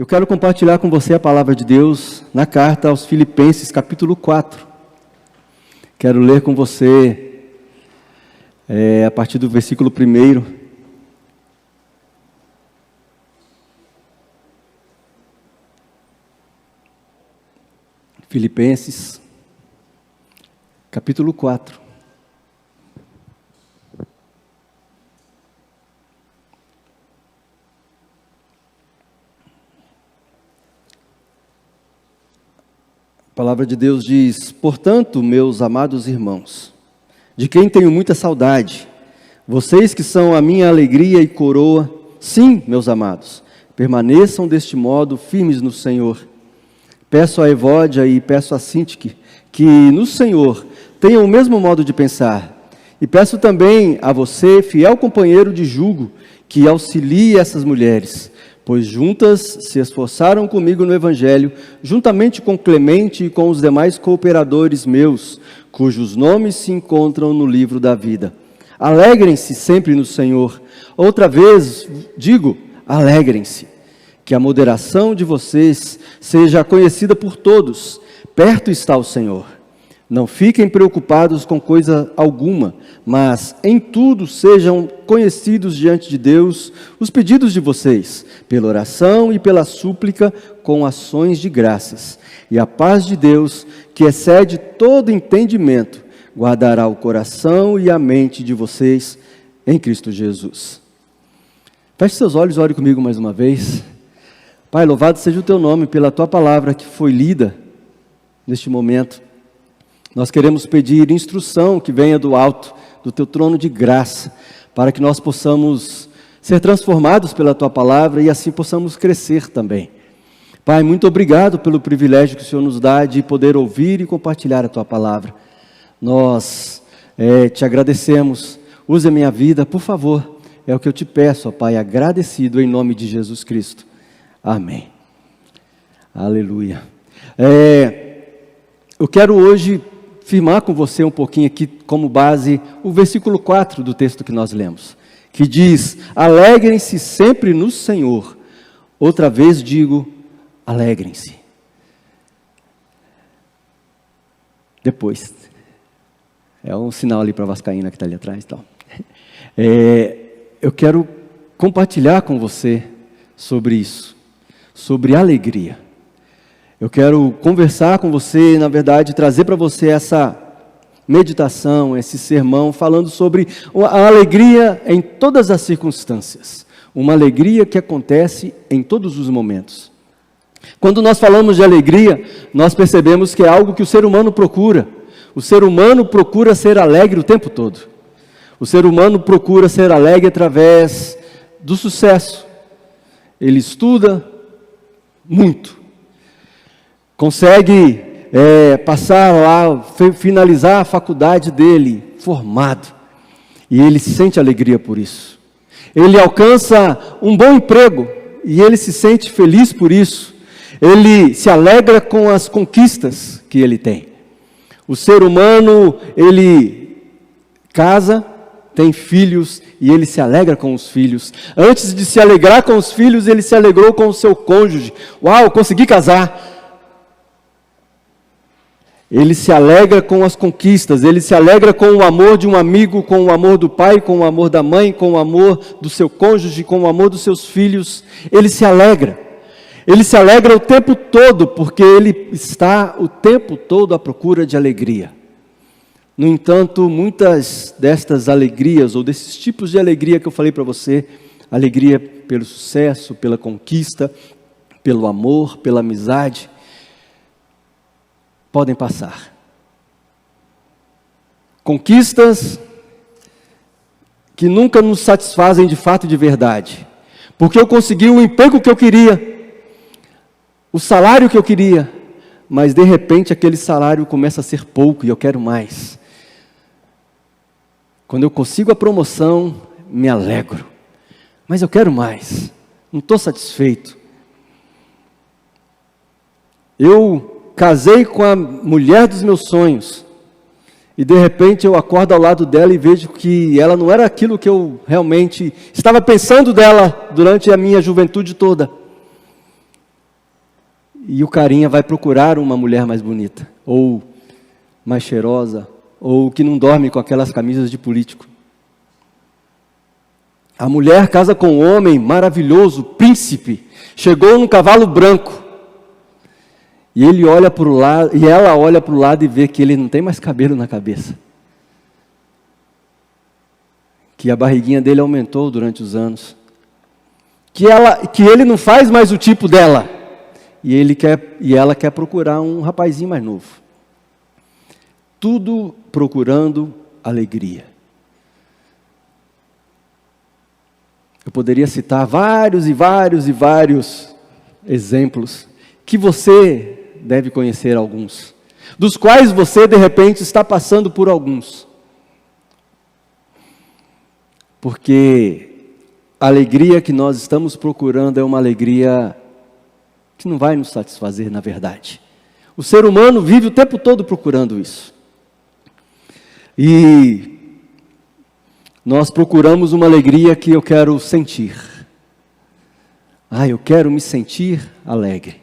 Eu quero compartilhar com você a palavra de Deus na carta aos Filipenses, capítulo 4. Quero ler com você a partir do versículo 1. Filipenses, capítulo 4. A palavra de Deus diz: portanto, meus amados irmãos, de quem tenho muita saudade, vocês que são a minha alegria e coroa, sim, meus amados, permaneçam deste modo firmes no Senhor. Peço a Evódia e peço a Sintique que no Senhor tenham o mesmo modo de pensar. E peço também a você, fiel companheiro de jugo, que auxilie essas mulheres, pois juntas se esforçaram comigo no Evangelho, juntamente com Clemente e com os demais cooperadores meus, cujos nomes se encontram no livro da vida. Alegrem-se sempre no Senhor. Outra vez digo, alegrem-se. Que a moderação de vocês seja conhecida por todos. Perto está o Senhor. Não fiquem preocupados com coisa alguma, mas em tudo sejam conhecidos diante de Deus os pedidos de vocês, pela oração e pela súplica, com ações de graças. E a paz de Deus, que excede todo entendimento, guardará o coração e a mente de vocês em Cristo Jesus. Feche seus olhos e ore comigo mais uma vez. Pai, louvado seja o Teu nome pela Tua palavra que foi lida neste momento. Nós queremos pedir instrução que venha do alto, do Teu trono de graça, para que nós possamos ser transformados pela Tua palavra e assim possamos crescer também. Pai, muito obrigado pelo privilégio que o Senhor nos dá de poder ouvir e compartilhar a Tua palavra. Nós Te agradecemos. Use a minha vida, por favor. É o que eu Te peço, ó Pai, agradecido em nome de Jesus Cristo. Amém. Aleluia. Eu quero hoje firmar com você um pouquinho aqui como base o versículo 4 do texto que nós lemos, que diz: alegrem-se sempre no Senhor. Outra vez digo, alegrem-se. Depois, é um sinal ali para a vascaína que está ali atrás. Então. Eu quero compartilhar com você sobre isso, sobre alegria. Eu quero conversar com você, na verdade, trazer para você essa meditação, esse sermão, falando sobre a alegria em todas as circunstâncias. Uma alegria que acontece em todos os momentos. Quando nós falamos de alegria, nós percebemos que é algo que o ser humano procura. O ser humano procura ser alegre o tempo todo. O ser humano procura ser alegre através do sucesso. Ele estuda muito. Consegue passar lá, finalizar a faculdade dele, formado. E ele sente alegria por isso. Ele alcança um bom emprego e ele se sente feliz por isso. Ele se alegra com as conquistas que ele tem. O ser humano, ele casa, tem filhos e ele se alegra com os filhos. Antes de se alegrar com os filhos, ele se alegrou com o seu cônjuge. Uau, consegui casar. Ele se alegra com as conquistas, ele se alegra com o amor de um amigo, com o amor do pai, com o amor da mãe, com o amor do seu cônjuge, com o amor dos seus filhos. Ele se alegra. Ele se alegra o tempo todo, porque ele está o tempo todo à procura de alegria. No entanto, muitas destas alegrias, ou desses tipos de alegria que eu falei para você, alegria pelo sucesso, pela conquista, pelo amor, pela amizade, podem passar. Conquistas que nunca nos satisfazem de fato e de verdade. Porque eu consegui o emprego que eu queria, o salário que eu queria, mas de repente aquele salário começa a ser pouco e eu quero mais. Quando eu consigo a promoção, me alegro. Mas eu quero mais, não estou satisfeito. Eu casei com a mulher dos meus sonhos, e de repente eu acordo ao lado dela e vejo que ela não era aquilo que eu realmente estava pensando dela durante a minha juventude toda. e o carinha vai procurar uma mulher mais bonita, ou mais cheirosa, ou que não dorme com aquelas camisas de político. A mulher casa com um homem maravilhoso, príncipe, chegou num cavalo branco, e ele olha para o lado, e ela olha para o lado e vê que ele não tem mais cabelo na cabeça, que a barriguinha dele aumentou durante os anos, que ele não faz mais o tipo dela, e ela quer procurar um rapazinho mais novo. Tudo procurando alegria. Eu poderia citar vários e vários e vários exemplos, que você deve conhecer alguns, dos quais você de repente está passando por alguns. Porque a alegria que nós estamos procurando é uma alegria que não vai nos satisfazer, na verdade. O ser humano vive o tempo todo procurando isso. E nós procuramos uma alegria que eu quero sentir. Eu quero me sentir alegre.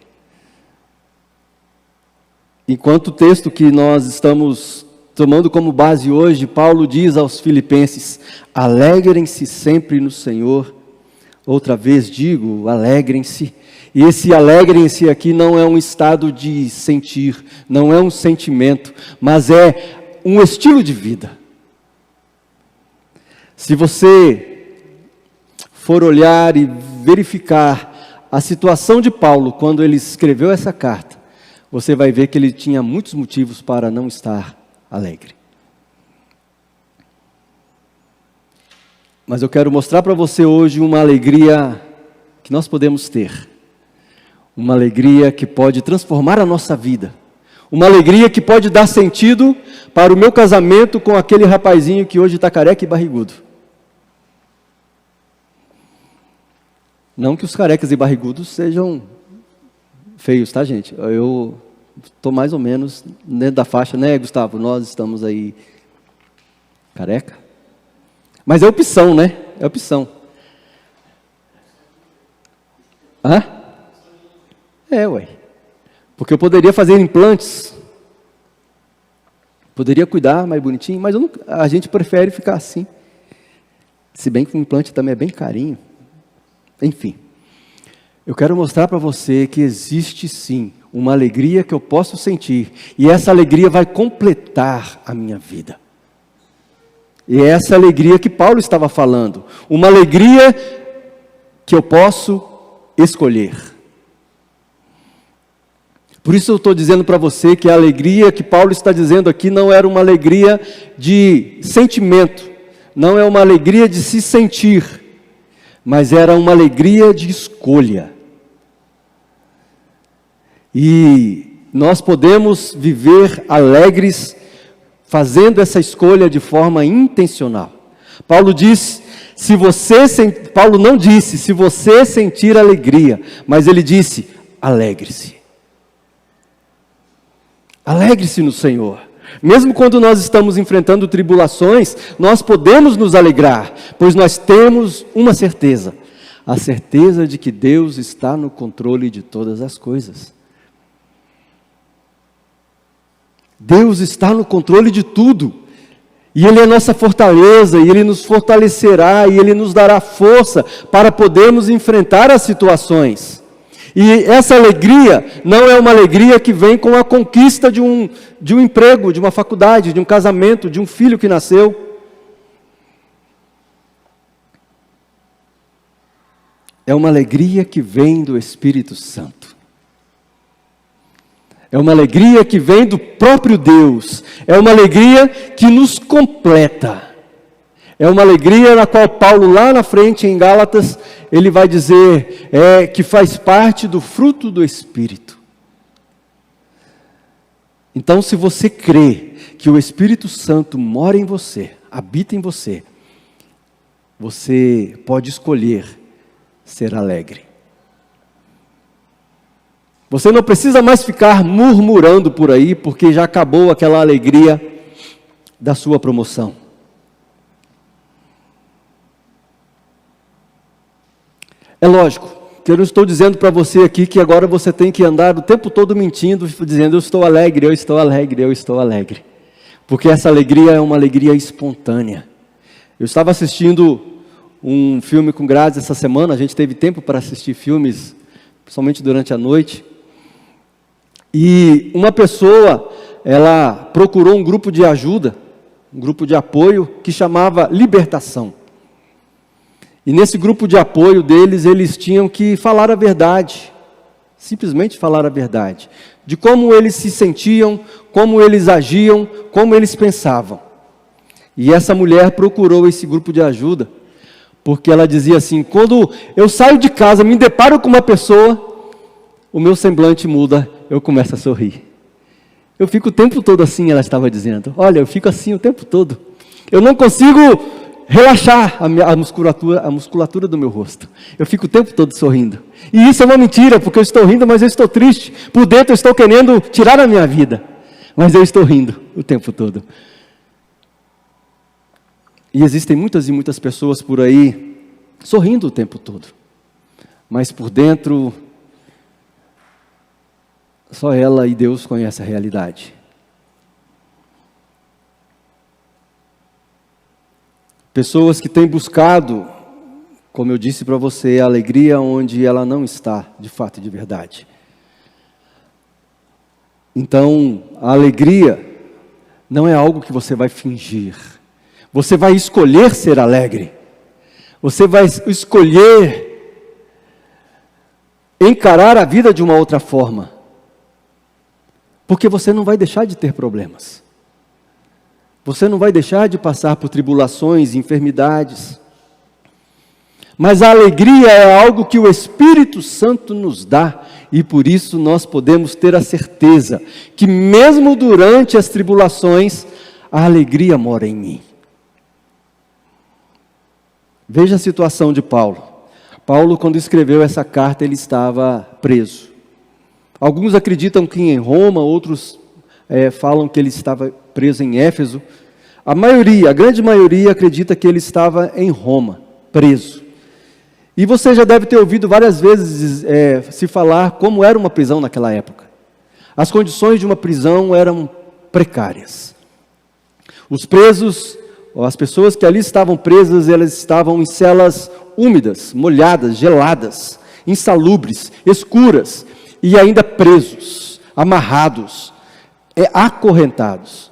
Enquanto o texto que nós estamos tomando como base hoje, Paulo diz aos Filipenses: alegrem-se sempre no Senhor. Outra vez digo, alegrem-se. E esse alegrem-se aqui não é um estado de sentir, não é um sentimento, mas é um estilo de vida. Se você for olhar e verificar a situação de Paulo quando ele escreveu essa carta, você vai ver que ele tinha muitos motivos para não estar alegre. Mas eu quero mostrar para você hoje uma alegria que nós podemos ter. Uma alegria que pode transformar a nossa vida. Uma alegria que pode dar sentido para o meu casamento com aquele rapazinho que hoje está careca e barrigudo. Não que os carecas e barrigudos sejam feios, tá, gente? Eu estou mais ou menos dentro da faixa, né, Gustavo? Nós estamos aí careca. Mas é opção, né? É opção. Ué. Porque eu poderia fazer implantes. Poderia cuidar mais bonitinho, mas a gente prefere ficar assim. Se bem que o implante também é bem carinho. Enfim. Eu quero mostrar para você que existe sim uma alegria que eu posso sentir. E essa alegria vai completar a minha vida. E é essa alegria que Paulo estava falando. Uma alegria que eu posso escolher. Por isso eu estou dizendo para você que a alegria que Paulo está dizendo aqui não era uma alegria de sentimento. Não é uma alegria de se sentir. Mas era uma alegria de escolha. E nós podemos viver alegres fazendo essa escolha de forma intencional. Paulo não disse, se você sentir alegria, mas ele disse, alegre-se. Alegre-se no Senhor. Mesmo quando nós estamos enfrentando tribulações, nós podemos nos alegrar, pois nós temos uma certeza, a certeza de que Deus está no controle de todas as coisas. Deus está no controle de tudo, e Ele é nossa fortaleza, e Ele nos fortalecerá, e Ele nos dará força para podermos enfrentar as situações. E essa alegria não é uma alegria que vem com a conquista de um emprego, de uma faculdade, de um casamento, de um filho que nasceu. É uma alegria que vem do Espírito Santo. É uma alegria que vem do próprio Deus. É uma alegria que nos completa. É uma alegria na qual Paulo, lá na frente em Gálatas, ele vai dizer que faz parte do fruto do Espírito. Então, se você crê que o Espírito Santo mora em você, habita em você, você pode escolher ser alegre. Você não precisa mais ficar murmurando por aí, porque já acabou aquela alegria da sua promoção. É lógico que eu não estou dizendo para você aqui que agora você tem que andar o tempo todo mentindo, dizendo eu estou alegre, eu estou alegre, eu estou alegre. Porque essa alegria é uma alegria espontânea. Eu estava assistindo um filme com Grazi essa semana, a gente teve tempo para assistir filmes, principalmente durante a noite. E uma pessoa, ela procurou um grupo de ajuda, um grupo de apoio, que chamava Libertação. E nesse grupo de apoio deles, eles tinham que falar a verdade, simplesmente falar a verdade, de como eles se sentiam, como eles agiam, como eles pensavam. E essa mulher procurou esse grupo de ajuda, porque ela dizia assim, quando eu saio de casa, me deparo com uma pessoa, o meu semblante muda, eu começo a sorrir. Eu fico o tempo todo assim, ela estava dizendo. Olha, eu fico assim o tempo todo. Eu não consigo relaxar a musculatura do meu rosto. Eu fico o tempo todo sorrindo. E isso é uma mentira, porque eu estou rindo, mas eu estou triste. Por dentro eu estou querendo tirar a minha vida. Mas eu estou rindo o tempo todo. E existem muitas e muitas pessoas por aí sorrindo o tempo todo. Mas por dentro, só ela e Deus conhecem a realidade. Pessoas que têm buscado, como eu disse para você, a alegria onde ela não está, de fato e de verdade. Então, a alegria não é algo que você vai fingir. Você vai escolher ser alegre. Você vai escolher encarar a vida de uma outra forma. Porque você não vai deixar de ter problemas. Você não vai deixar de passar por tribulações, enfermidades. Mas a alegria é algo que o Espírito Santo nos dá. E por isso nós podemos ter a certeza que mesmo durante as tribulações, a alegria mora em mim. Veja a situação de Paulo. Paulo, quando escreveu essa carta, ele estava preso. Alguns acreditam que em Roma, outros falam que ele estava preso em Éfeso. A grande maioria acredita que ele estava em Roma, preso. E você já deve ter ouvido várias vezes se falar como era uma prisão naquela época. As condições de uma prisão eram precárias. Os presos, as pessoas que ali estavam presas, elas estavam em celas úmidas, molhadas, geladas, insalubres, escuras, e ainda presos, amarrados, acorrentados.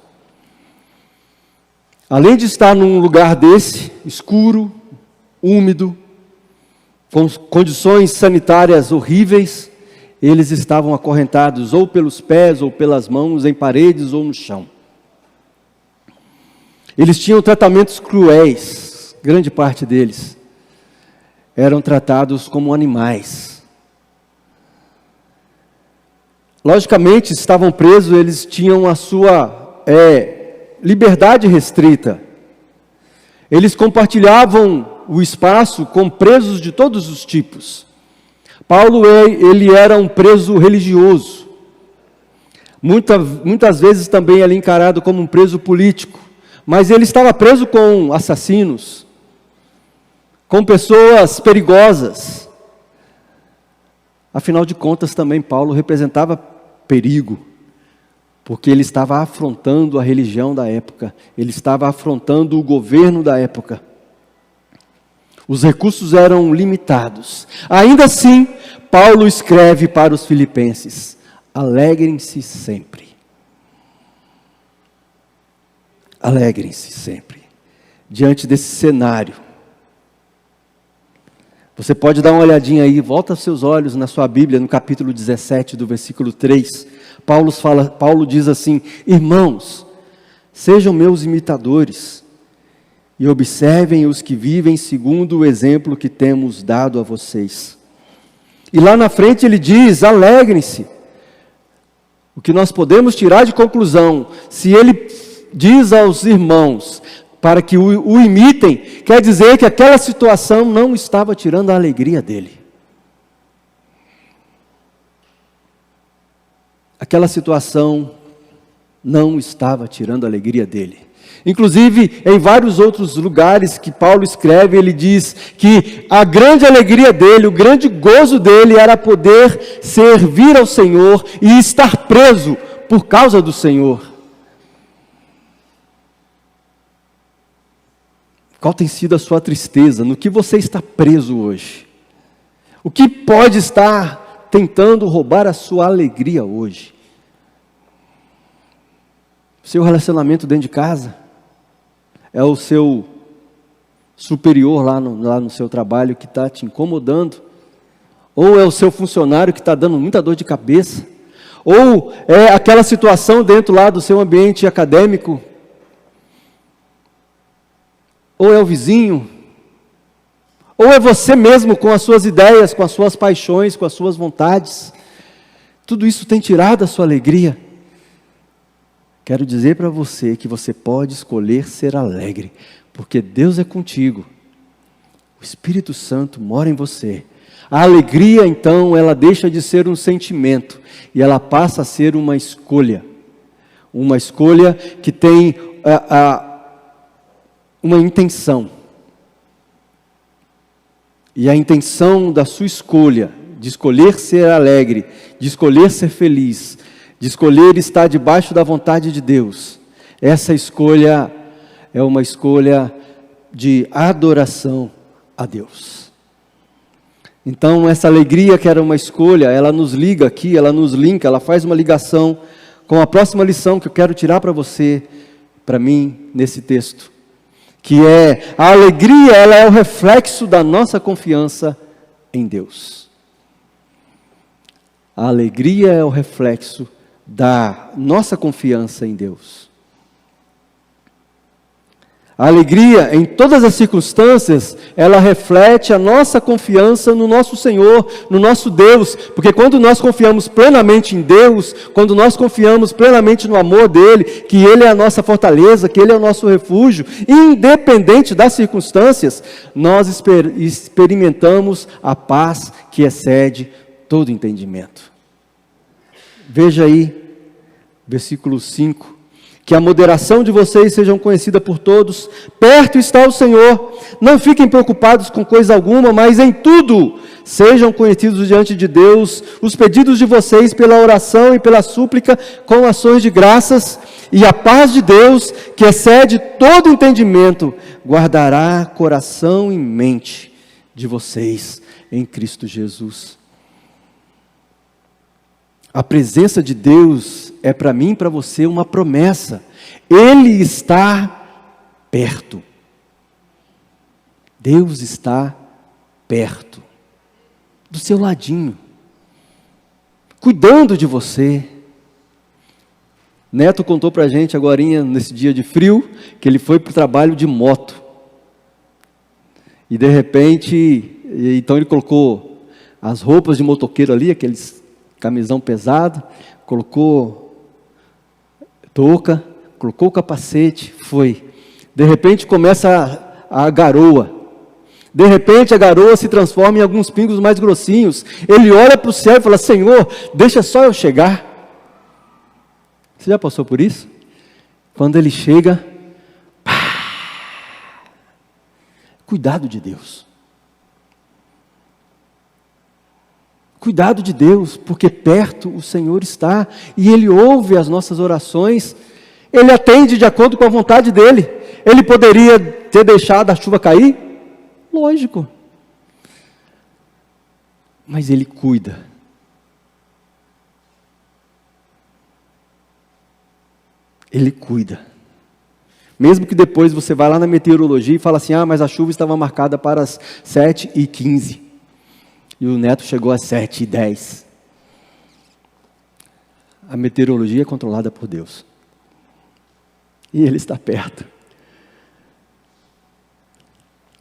Além de estar num lugar desse, escuro, úmido, com condições sanitárias horríveis, eles estavam acorrentados ou pelos pés ou pelas mãos, em paredes ou no chão. Eles tinham tratamentos cruéis, grande parte deles eram tratados como animais. Logicamente, estavam presos, eles tinham a sua liberdade restrita. Eles compartilhavam o espaço com presos de todos os tipos. Paulo, ele era um preso religioso. Muitas vezes também ele encarado como um preso político. Mas ele estava preso com assassinos, com pessoas perigosas. Afinal de contas, também Paulo representava perigo, porque ele estava afrontando a religião da época, ele estava afrontando o governo da época. Os recursos eram limitados. Ainda assim, Paulo escreve para os filipenses: alegrem-se sempre. Alegrem-se sempre. Diante desse cenário. Você pode dar uma olhadinha aí, volta os seus olhos na sua Bíblia, no capítulo 17, do versículo 3. Paulo diz assim: irmãos, sejam meus imitadores e observem os que vivem segundo o exemplo que temos dado a vocês. E lá na frente ele diz: alegrem-se. O que nós podemos tirar de conclusão, se ele diz aos irmãos para que o imitem, quer dizer que aquela situação não estava tirando a alegria dele. Aquela situação não estava tirando a alegria dele. Inclusive, em vários outros lugares que Paulo escreve, ele diz que a grande alegria dele, o grande gozo dele era poder servir ao Senhor e estar preso por causa do Senhor. Qual tem sido a sua tristeza? No que você está preso hoje? O que pode estar tentando roubar a sua alegria hoje? Seu relacionamento dentro de casa? É o seu superior lá no seu trabalho que está te incomodando? Ou é o seu funcionário que está dando muita dor de cabeça? Ou é aquela situação dentro lá do seu ambiente acadêmico? Ou é o vizinho? Ou é você mesmo com as suas ideias, com as suas paixões, com as suas vontades? Tudo isso tem tirado a sua alegria. Quero dizer para você que você pode escolher ser alegre, porque Deus é contigo. O Espírito Santo mora em você. A alegria, então, ela deixa de ser um sentimento e ela passa a ser uma escolha. Uma escolha que tem uma intenção. E a intenção da sua escolha, de escolher ser alegre, de escolher ser feliz, de escolher estar debaixo da vontade de Deus, essa escolha é uma escolha de adoração a Deus. Então, essa alegria que era uma escolha, ela nos liga aqui, ela nos linka, ela faz uma ligação com a próxima lição que eu quero tirar para você, para mim, nesse texto. Que é, a alegria, ela é o reflexo da nossa confiança em Deus. A alegria é o reflexo da nossa confiança em Deus. A alegria, em todas as circunstâncias, ela reflete a nossa confiança no nosso Senhor, no nosso Deus, porque quando nós confiamos plenamente em Deus, quando nós confiamos plenamente no amor dEle, que Ele é a nossa fortaleza, que Ele é o nosso refúgio, independente das circunstâncias, nós experimentamos a paz que excede todo entendimento. Veja aí, versículo 5. Que a moderação de vocês seja conhecida por todos, perto está o Senhor, não fiquem preocupados com coisa alguma, mas em tudo sejam conhecidos diante de Deus os pedidos de vocês pela oração e pela súplica com ações de graças, e a paz de Deus, que excede todo entendimento, guardará coração e mente de vocês em Cristo Jesus. A presença de Deus é para mim e para você uma promessa. Ele está perto. Deus está perto. Do seu ladinho. Cuidando de você. Neto contou para a gente agorinha, nesse dia de frio, que ele foi para o trabalho de moto. E de repente, então ele colocou as roupas de motoqueiro ali, aqueles camisão pesado, colocou touca, colocou o capacete, foi. De repente começa a garoa. De repente a garoa se transforma em alguns pingos mais grossinhos. Ele olha para o céu e fala: Senhor, deixa só eu chegar. Você já passou por isso? Quando ele chega, cuidado de Deus. Cuidado de Deus, porque perto o Senhor está, e Ele ouve as nossas orações, Ele atende de acordo com a vontade dEle. Ele poderia ter deixado a chuva cair? Lógico. Mas Ele cuida. Ele cuida. Mesmo que depois você vá lá na meteorologia e fala assim: mas a chuva estava marcada para as 7h15. E o Neto chegou às 7h10. A meteorologia é controlada por Deus. E Ele está perto.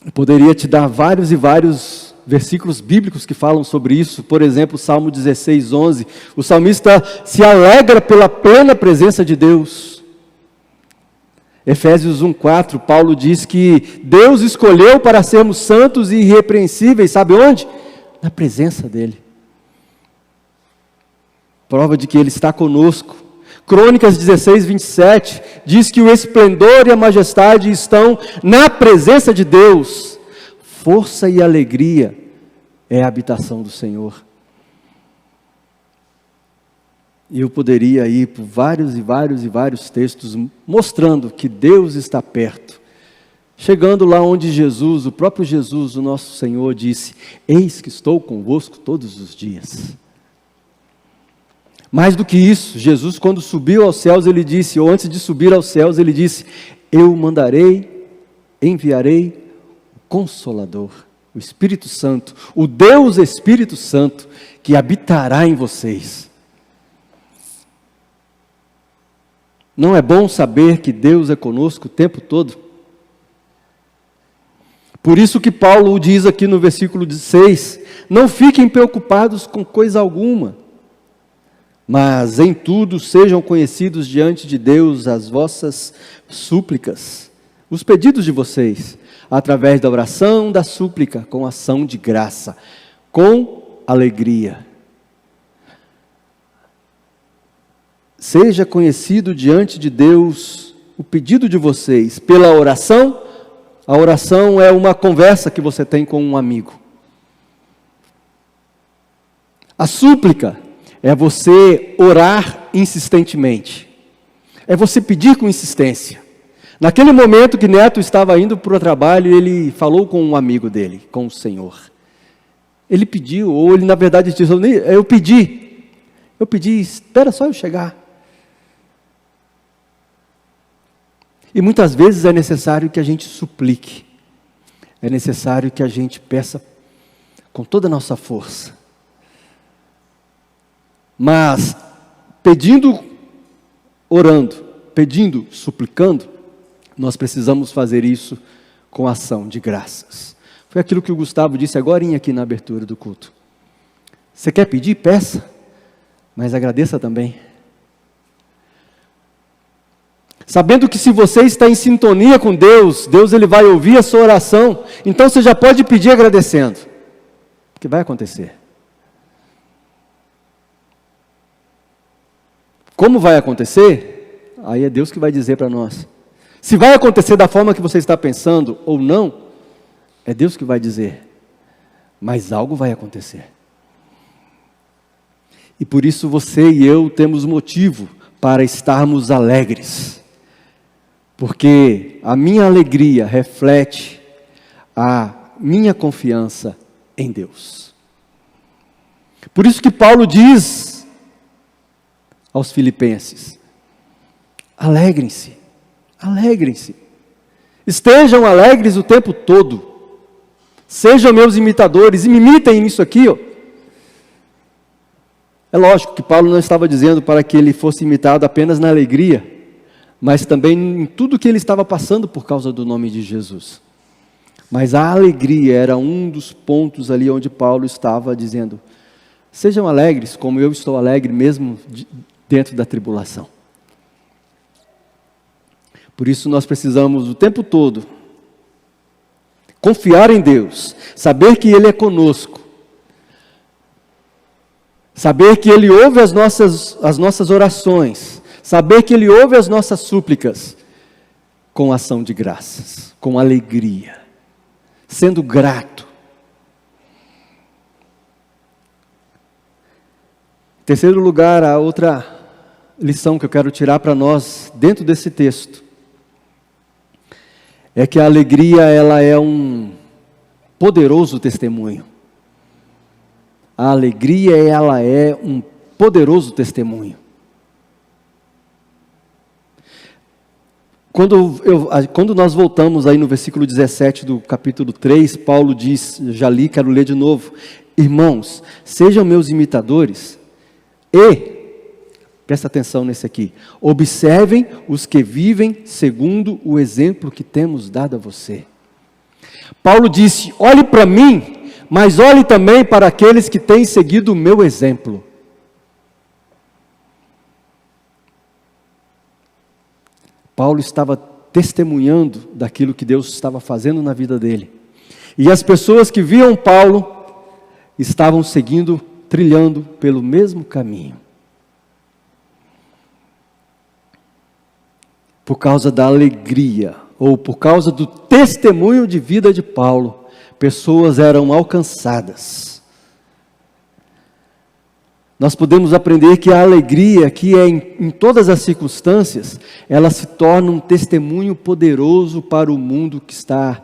Eu poderia te dar vários e vários versículos bíblicos que falam sobre isso. Por exemplo, Salmo 16:11. O salmista se alegra pela plena presença de Deus. Efésios 1:4, Paulo diz que Deus escolheu para sermos santos e irrepreensíveis. Sabe onde? Na presença dEle. Prova de que Ele está conosco. Crônicas 16, 27, diz que o esplendor e a majestade estão na presença de Deus. Força e alegria é a habitação do Senhor. E eu poderia ir por vários textos mostrando que Deus está perto. Chegando lá onde Jesus, o próprio Jesus, o nosso Senhor, disse: eis que estou convosco todos os dias. Mais do que isso, Jesus, quando subiu aos céus, ele disse, ou antes de subir aos céus, ele disse: eu enviarei o Consolador, o Espírito Santo, o Deus Espírito Santo, que habitará em vocês. Não é bom saber que Deus é conosco o tempo todo? Por isso que Paulo diz aqui no versículo 6, não fiquem preocupados com coisa alguma, mas em tudo sejam conhecidos diante de Deus as vossas súplicas, os pedidos de vocês, através da oração, da súplica, com ação de graça, com alegria. Seja conhecido diante de Deus o pedido de vocês pela oração. A oração é uma conversa que você tem com um amigo. A súplica é você orar insistentemente. É você pedir com insistência. Naquele momento que Neto estava indo para o trabalho, ele falou com um amigo dele, com o Senhor. Ele pediu, ou ele na verdade disse: eu pedi, espera só eu chegar. E muitas vezes é necessário que a gente suplique, é necessário que a gente peça com toda a nossa força. Mas, pedindo, suplicando, nós precisamos fazer isso com ação de graças. Foi aquilo que o Gustavo disse agorinha aqui na abertura do culto. Você quer pedir? Peça, mas agradeça também. Sabendo que se você está em sintonia com Deus, Deus ele vai ouvir a sua oração. Então você já pode pedir agradecendo, porque vai acontecer. Como vai acontecer? Aí é Deus que vai dizer para nós. Se vai acontecer da forma que você está pensando ou não, é Deus que vai dizer. Mas algo vai acontecer. E por isso você e eu temos motivo para estarmos alegres. Porque a minha alegria reflete a minha confiança em Deus. Por isso que Paulo diz aos filipenses: alegrem-se, alegrem-se, estejam alegres o tempo todo, sejam meus imitadores, e me imitem nisso aqui, ó. É lógico que Paulo não estava dizendo para que ele fosse imitado apenas na alegria, mas também em tudo que ele estava passando por causa do nome de Jesus. Mas a alegria era um dos pontos ali onde Paulo estava dizendo: sejam alegres como eu estou alegre mesmo dentro da tribulação. Por isso nós precisamos o tempo todo confiar em Deus, saber que Ele é conosco, saber que Ele ouve as nossas orações, saber que Ele ouve as nossas súplicas com ação de graças, com alegria, sendo grato. Em terceiro lugar, a outra lição que eu quero tirar para nós dentro desse texto é que a alegria ela é um poderoso testemunho. A alegria ela é um poderoso testemunho. Quando nós voltamos aí no versículo 17 do capítulo 3, Paulo diz, já li, quero ler de novo: irmãos, sejam meus imitadores e, presta atenção nesse aqui, observem os que vivem segundo o exemplo que temos dado a você. Paulo disse: olhe para mim, mas olhe também para aqueles que têm seguido o meu exemplo. Paulo estava testemunhando daquilo que Deus estava fazendo na vida dele. E as pessoas que viam Paulo estavam seguindo, trilhando pelo mesmo caminho. por causa da alegria, ou por causa do testemunho de vida de Paulo, pessoas eram alcançadas. Nós podemos aprender que a alegria, que é em todas as circunstâncias, ela se torna um testemunho poderoso para o mundo que está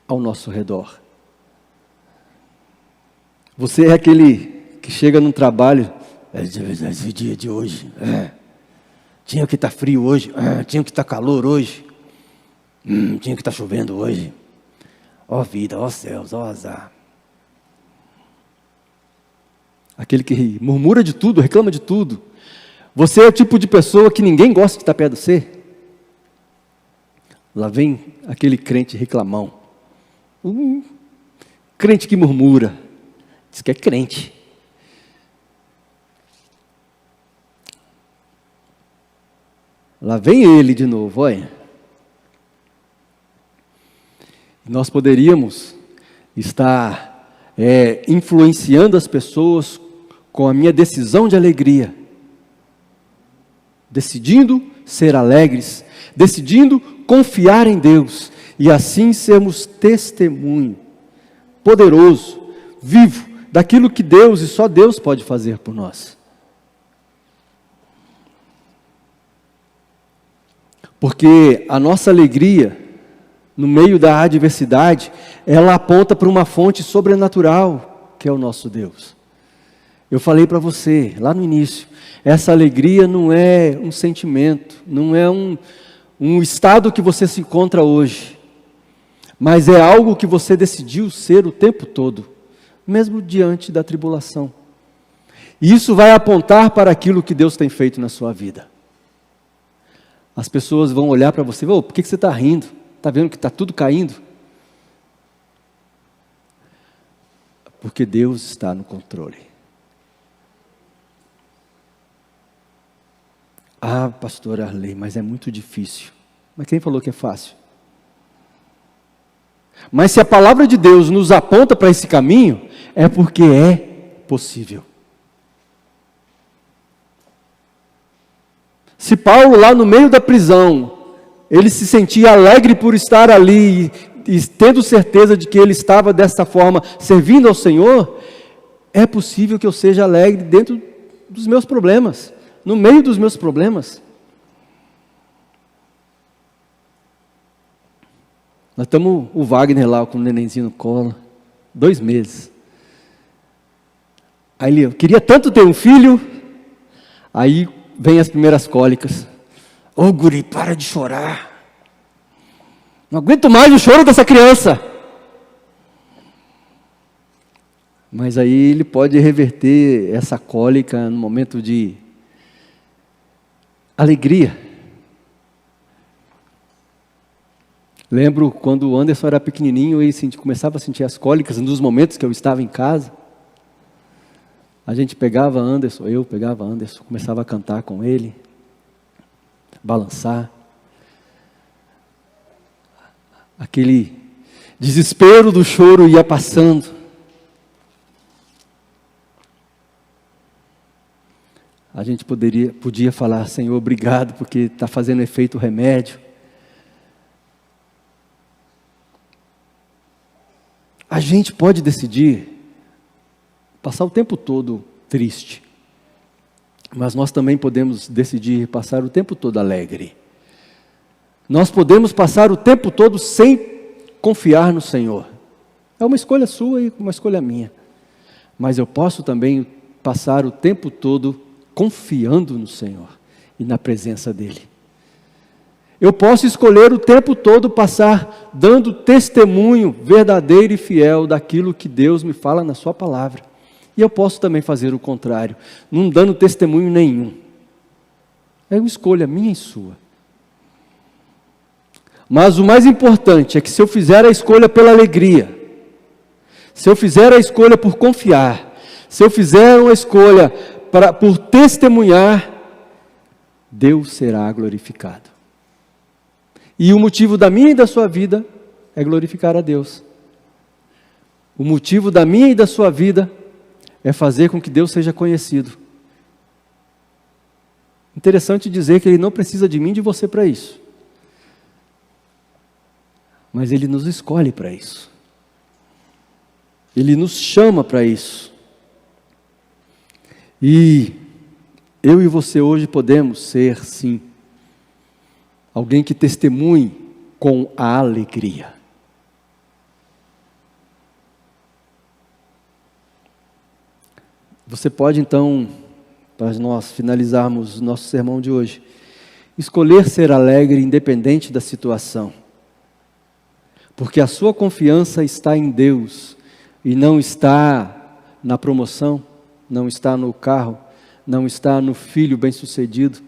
ao nosso redor. Você é aquele que chega num trabalho, esse dia de hoje, tinha que estar frio hoje, tinha que estar calor hoje, tinha que estar chovendo hoje. Ó vida, ó céus, ó azar. Aquele que murmura de tudo, reclama de tudo. Você é o tipo de pessoa que ninguém gosta de estar perto de você. Lá vem aquele crente reclamão. Crente que murmura. Diz que é crente. Lá vem ele de novo, olha. Nós poderíamos estar influenciando as pessoas com a minha decisão de alegria, decidindo ser alegres, decidindo confiar em Deus, e assim sermos testemunho poderoso, vivo, daquilo que Deus e só Deus pode fazer por nós. Porque a nossa alegria, no meio da adversidade, ela aponta para uma fonte sobrenatural, que é o nosso Deus. Eu falei para você, lá no início, essa alegria não é um sentimento, não é um estado que você se encontra hoje, mas é algo que você decidiu ser o tempo todo, mesmo diante da tribulação. E isso vai apontar para aquilo que Deus tem feito na sua vida. As pessoas vão olhar para você, por que você está rindo? Está vendo que está tudo caindo? Porque Deus está no controle. Pastora Arley, mas é muito difícil. Mas quem falou que é fácil? Mas se a palavra de Deus nos aponta para esse caminho, é porque é possível. Se Paulo, lá no meio da prisão, ele se sentia alegre por estar ali, e tendo certeza de que ele estava dessa forma, servindo ao Senhor, é possível que eu seja alegre dentro dos meus problemas, no meio dos meus problemas. Nós estamos, o Wagner lá com o nenenzinho no colo, 2 meses. Aí ele, eu queria tanto ter um filho, aí vem as primeiras cólicas. Guri, para de chorar. Não aguento mais o choro dessa criança. Mas aí ele pode reverter essa cólica no momento de alegria. Lembro quando o Anderson era pequenininho e começava a sentir as cólicas nos momentos que eu estava em casa. A gente pegava Anderson, eu pegava Anderson, começava a cantar com ele, balançar. Aquele desespero do choro ia passando. A gente podia falar, Senhor, obrigado, porque está fazendo efeito o remédio. A gente pode decidir passar o tempo todo triste, mas nós também podemos decidir passar o tempo todo alegre. Nós podemos passar o tempo todo sem confiar no Senhor. É uma escolha sua e uma escolha minha. Mas eu posso também passar o tempo todo confiando no Senhor e na presença dEle. Eu posso escolher o tempo todo passar dando testemunho verdadeiro e fiel daquilo que Deus me fala na sua palavra. E eu posso também fazer o contrário, não dando testemunho nenhum. É uma escolha minha e sua. Mas o mais importante é que se eu fizer a escolha pela alegria, se eu fizer a escolha por confiar, se eu fizer uma escolha por testemunhar, Deus será glorificado. E o motivo da minha e da sua vida é glorificar a Deus. O motivo da minha e da sua vida é fazer com que Deus seja conhecido. Interessante dizer que Ele não precisa de mim e de você para isso. Mas Ele nos escolhe para isso. Ele nos chama para isso. E eu e você hoje podemos ser, sim, alguém que testemunhe com a alegria. Você pode então, para nós finalizarmos o nosso sermão de hoje, escolher ser alegre independente da situação. Porque a sua confiança está em Deus e não está na promoção, não está no carro, não está no filho bem-sucedido,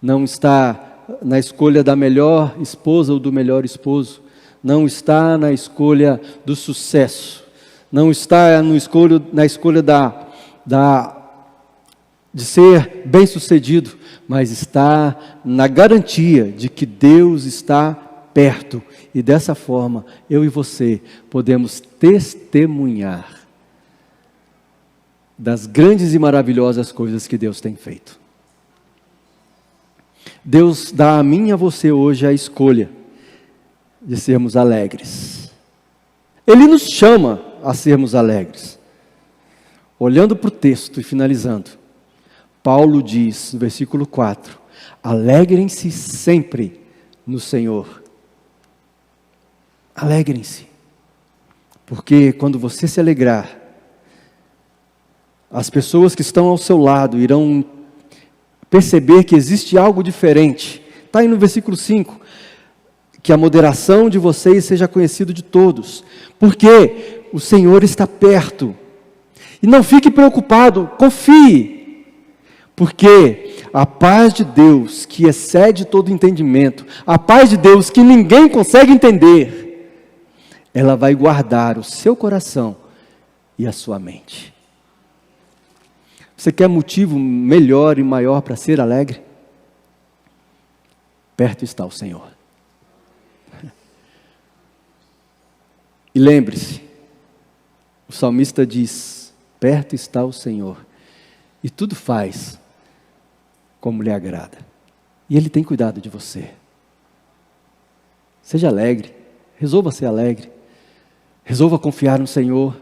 não está na escolha da melhor esposa ou do melhor esposo, não está na escolha do sucesso, não está na escolha de ser bem-sucedido, mas está na garantia de que Deus está perto. E dessa forma, eu e você podemos testemunhar das grandes e maravilhosas coisas que Deus tem feito. Deus dá a mim e a você hoje a escolha de sermos alegres. Ele nos chama a sermos alegres. Olhando para o texto e finalizando, Paulo diz no versículo 4, alegrem-se sempre no Senhor. Alegrem-se, porque quando você se alegrar, as pessoas que estão ao seu lado irão perceber que existe algo diferente. Está aí no versículo 5, que a moderação de vocês seja conhecida de todos, porque o Senhor está perto. E não fique preocupado, confie, porque a paz de Deus, que excede todo entendimento, a paz de Deus que ninguém consegue entender, ela vai guardar o seu coração e a sua mente. Você quer motivo melhor e maior para ser alegre? Perto está o Senhor. E lembre-se, o salmista diz, perto está o Senhor, e tudo faz como lhe agrada. E Ele tem cuidado de você. Seja alegre, resolva ser alegre, resolva confiar no Senhor,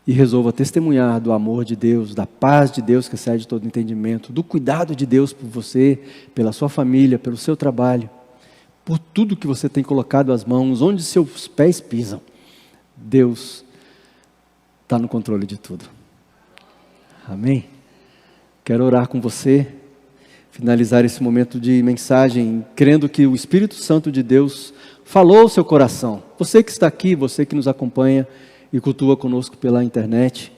e resolva testemunhar do amor de Deus, da paz de Deus que excede todo entendimento, do cuidado de Deus por você, pela sua família, pelo seu trabalho, por tudo que você tem colocado as mãos, onde seus pés pisam. Deus está no controle de tudo. Amém? Quero orar com você, finalizar esse momento de mensagem, crendo que o Espírito Santo de Deus falou ao seu coração. Você que está aqui, você que nos acompanha e cultua conosco pela internet,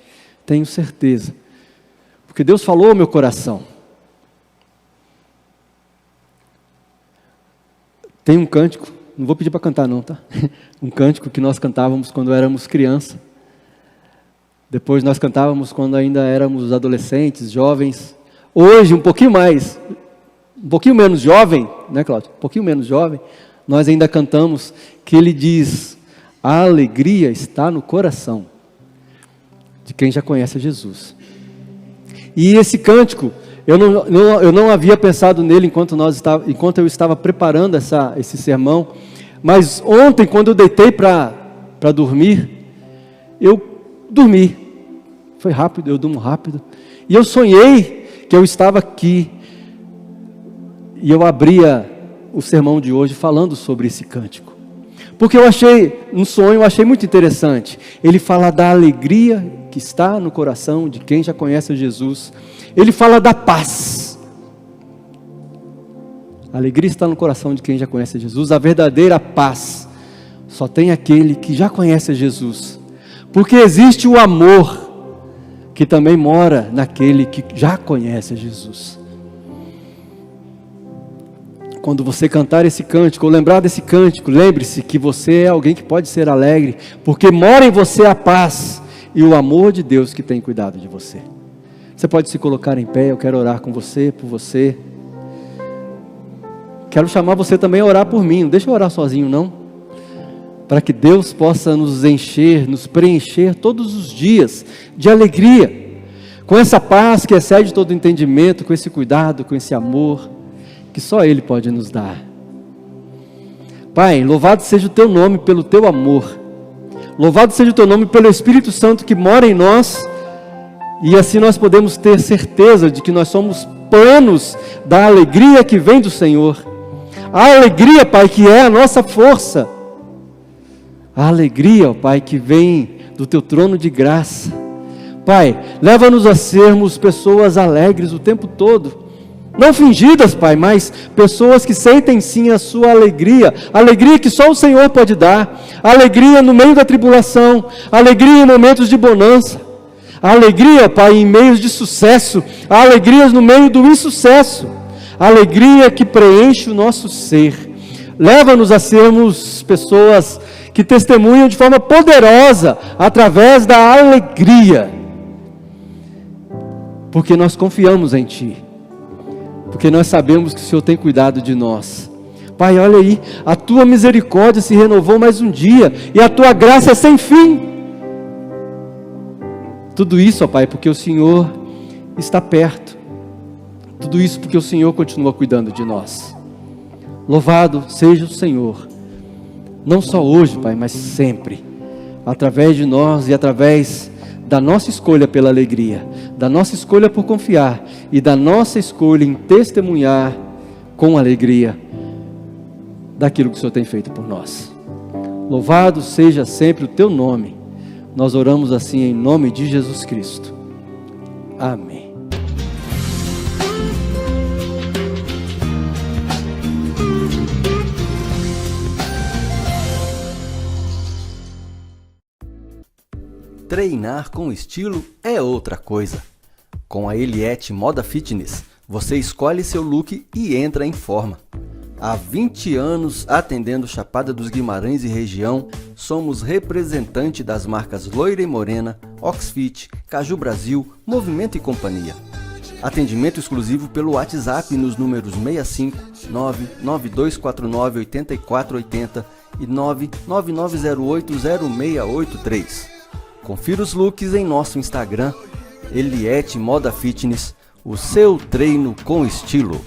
tenho certeza, porque Deus falou ao meu coração. Tem um cântico, não vou pedir para cantar não, tá? Um cântico que nós cantávamos quando éramos criança, depois nós cantávamos quando ainda éramos adolescentes, jovens, hoje um pouquinho menos jovem, né, Cláudio? Um pouquinho menos jovem, nós ainda cantamos, que ele diz, a alegria está no coração de quem já conhece Jesus. E esse cântico, eu não havia pensado nele enquanto eu estava preparando esse sermão, mas ontem, quando eu deitei para dormir, eu dormi. Foi rápido, eu durmo rápido. E eu sonhei que eu estava aqui, e eu abria o sermão de hoje falando sobre esse cântico. Porque no sonho eu achei muito interessante. Ele fala da alegria que está no coração de quem já conhece Jesus. Ele fala da paz. A alegria está no coração de quem já conhece Jesus. A verdadeira paz só tem aquele que já conhece Jesus. Porque existe o amor que também mora naquele que já conhece Jesus. Quando você cantar esse cântico, ou lembrar desse cântico, lembre-se que você é alguém que pode ser alegre, porque mora em você a paz e o amor de Deus que tem cuidado de você. Você pode se colocar em pé, eu quero orar com você, por você. Quero chamar você também a orar por mim, não deixa eu orar sozinho não. Para que Deus possa nos encher, nos preencher todos os dias de alegria. com essa paz que excede todo entendimento, com esse cuidado, com esse amor, que só Ele pode nos dar. Pai, louvado seja o Teu nome pelo Teu amor, louvado seja o Teu nome pelo Espírito Santo que mora em nós, e assim nós podemos ter certeza de que nós somos planos da alegria que vem do Senhor, a alegria, Pai, que é a nossa força, a alegria, ó Pai, que vem do Teu trono de graça. Pai, leva-nos a sermos pessoas alegres o tempo todo, não fingidas, Pai, mas pessoas que sentem sim a sua alegria, alegria que só o Senhor pode dar, alegria no meio da tribulação, alegria em momentos de bonança, a alegria, Pai, em meios de sucesso, a alegria no meio do insucesso, a alegria que preenche o nosso ser. Leva-nos a sermos pessoas que testemunham de forma poderosa, através da alegria, porque nós confiamos em Ti, porque nós sabemos que o Senhor tem cuidado de nós. Pai, olha aí, a Tua misericórdia se renovou mais um dia, e a Tua graça é sem fim. Tudo isso, ó Pai, porque o Senhor está perto. Tudo isso porque o Senhor continua cuidando de nós. Louvado seja o Senhor, não só hoje, Pai, mas sempre, através de nós e através da nossa escolha pela alegria, da nossa escolha por confiar e da nossa escolha em testemunhar com alegria daquilo que o Senhor tem feito por nós. Louvado seja sempre o Teu nome. Nós oramos assim em nome de Jesus Cristo. Amém. Treinar com estilo é outra coisa. Com a Eliette Moda Fitness, você escolhe seu look e entra em forma. Há 20 anos atendendo Chapada dos Guimarães e região, somos representante das marcas Loira e Morena, Oxfit, Caju Brasil, Movimento e Companhia. Atendimento exclusivo pelo WhatsApp nos números 65 99249 8480 e 999080683. Confira os looks em nosso Instagram, Eliette Moda Fitness, o seu treino com estilo.